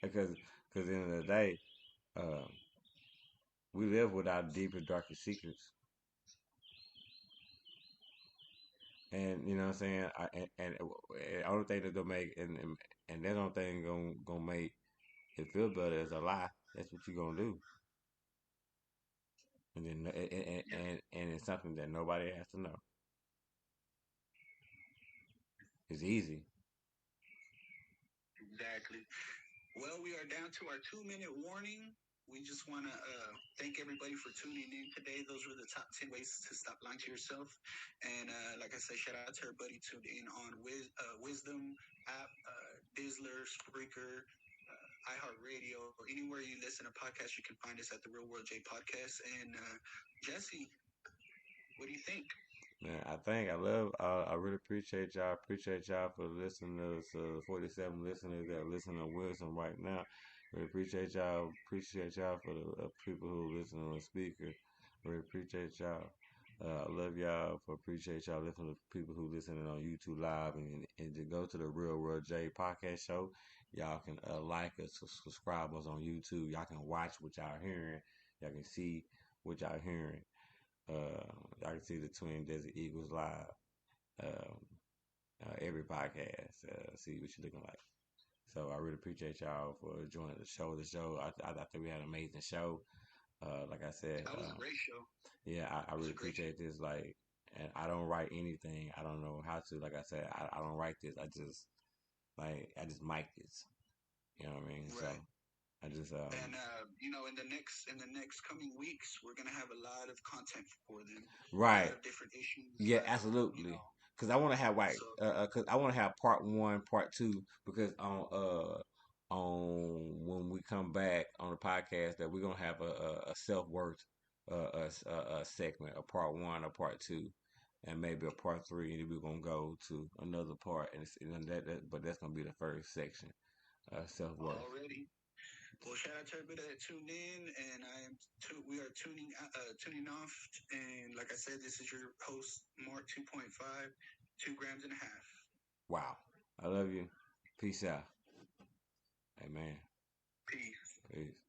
Because at the end of the day, uh, we live with our deepest, darkest secrets, and you know what I'm saying. And the only thing that's gonna make and that only thing gonna make it feel better is a lie. That's what you gonna do, and then Yeah, and it's something that nobody has to know. It's easy. exactly. Well, we are down to our 2 minute warning. We just want to thank everybody for tuning in today. Those were the top 10 ways to stop lying to yourself. And like I said, shout out to everybody tuned in on Wisdom app, Dizzler, Spreaker, iHeartRadio, or anywhere you listen to podcasts. You can find us at the Real World J Podcast. And Jesse, what do you think? Man, I really appreciate y'all. Appreciate y'all for listening to us, 47 listeners that are listening to Wisdom right now. Really appreciate y'all. Appreciate y'all for the people who listen on the speaker. Really appreciate y'all. I love y'all. For appreciate y'all listening to people who listening on YouTube Live and to go to the Real World J podcast show. Y'all can like us, subscribe us on YouTube. Y'all can watch what y'all hearing. Y'all can see what y'all hearing. I can see the Twin Desert Eagles live. Um, every podcast. See what you're looking like. So I really appreciate y'all for joining the show. I think we had an amazing show. Like I said, That was a great show. yeah, I It was really a great show. appreciate this. Like, and I don't write anything. I don't know how to. Like I said, I don't write this. I just mic this. You know what I mean? So Right. I just And in the next coming weeks, we're gonna have a lot of content for them, a lot right. of different issues. Yeah, absolutely. Cause I want to have So cause I want to have part one, part two. Because on when we come back on the podcast, that we're gonna have a self worth a segment, a part one, a part two, and maybe a part three, and then we're gonna go to another part, and but that's gonna be the first section, self worth. already, well, shout out to everybody that tuned in, and we are tuning off. And like I said, this is your host Mark 2.5, 2 grams and a half. Wow, I love you. Peace out. Amen. Peace. Peace.